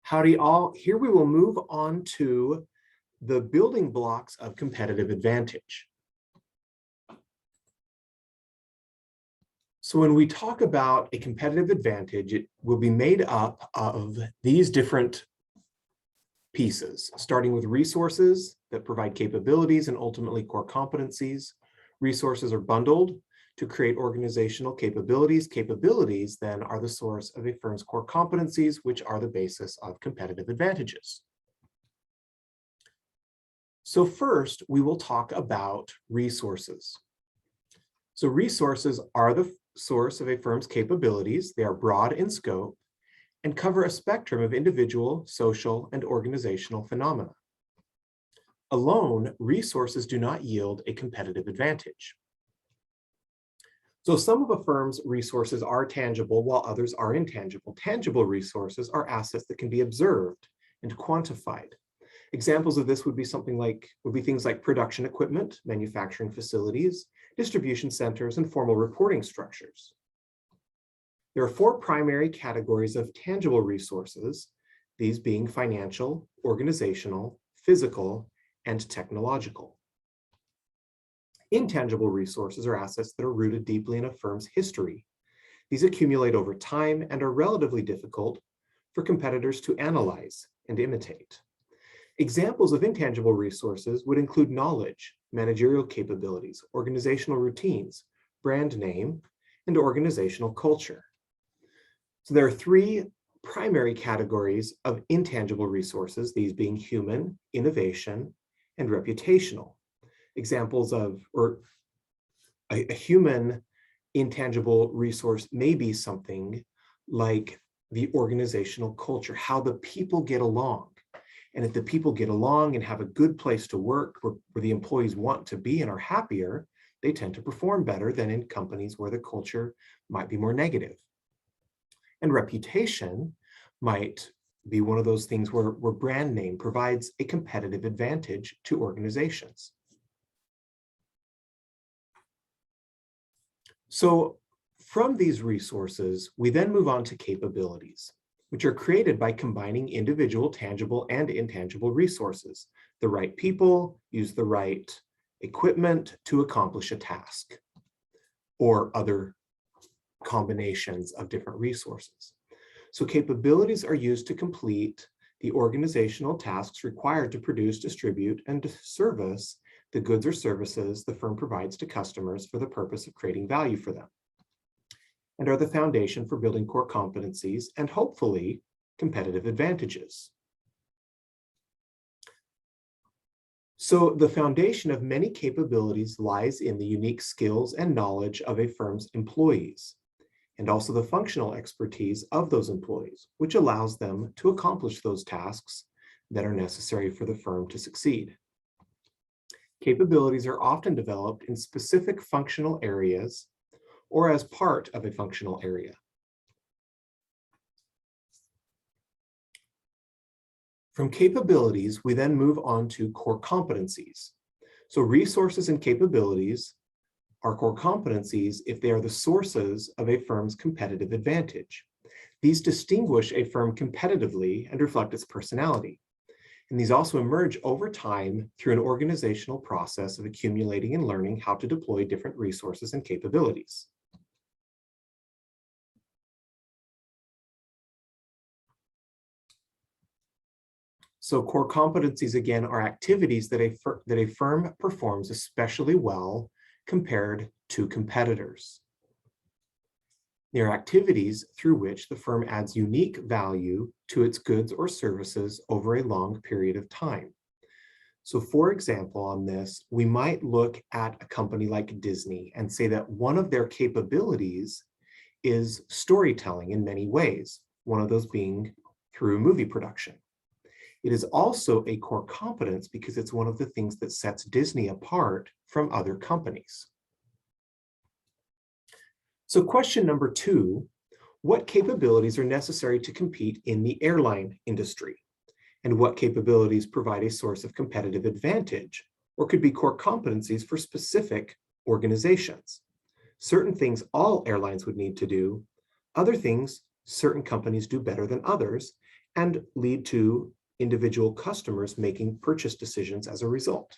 Howdy all. Here we will move on to the building blocks of competitive advantage. So when we talk about a competitive advantage, it will be made up of these different pieces, starting with resources that provide capabilities and ultimately core competencies. Resources are bundled to create organizational capabilities. Capabilities then are the source of a firm's core competencies, which are the basis of competitive advantages. So first, we will talk about resources. So resources are the source of a firm's capabilities. They are broad in scope and cover a spectrum of individual, social, and organizational phenomena. Alone, resources do not yield a competitive advantage. So some of a firm's resources are tangible while others are intangible. Tangible resources are assets that can be observed and quantified. Examples of this would be things like production equipment, manufacturing facilities, distribution centers, and formal reporting structures. There are four primary categories of tangible resources, these being financial, organizational, physical, and technological. Intangible resources are assets that are rooted deeply in a firm's history. These accumulate over time and are relatively difficult for competitors to analyze and imitate. Examples of intangible resources would include knowledge, managerial capabilities, organizational routines, brand name, and organizational culture. So there are three primary categories of intangible resources, these being human, innovation, and reputational. Examples of, or a human intangible resource may be something like the organizational culture, how the people get along. And if the people get along and have a good place to work where the employees want to be and are happier, they tend to perform better than in companies where the culture might be more negative. And reputation might be one of those things where brand name provides a competitive advantage to organizations. So from these resources, we then move on to capabilities, which are created by combining individual tangible and intangible resources. The right people use the right equipment to accomplish a task, or other combinations of different resources. So capabilities are used to complete the organizational tasks required to produce, distribute, and service the goods or services the firm provides to customers for the purpose of creating value for them, and are the foundation for building core competencies and hopefully competitive advantages. So the foundation of many capabilities lies in the unique skills and knowledge of a firm's employees, and also the functional expertise of those employees, which allows them to accomplish those tasks that are necessary for the firm to succeed. Capabilities are often developed in specific functional areas or as part of a functional area. From capabilities, we then move on to core competencies. So resources and capabilities are core competencies if they are the sources of a firm's competitive advantage. These distinguish a firm competitively and reflect its personality. And these also emerge over time through an organizational process of accumulating and learning how to deploy different resources and capabilities. So core competencies, again, are activities that a firm performs especially well compared to competitors. They are activities through which the firm adds unique value to its goods or services over a long period of time. So for example, on this, we might look at a company like Disney and say that one of their capabilities is storytelling in many ways, one of those being through movie production. It is also a core competence because it's one of the things that sets Disney apart from other companies. So question number 2, what capabilities are necessary to compete in the airline industry? And what capabilities provide a source of competitive advantage or could be core competencies for specific organizations? Certain things all airlines would need to do, other things certain companies do better than others and lead to individual customers making purchase decisions as a result.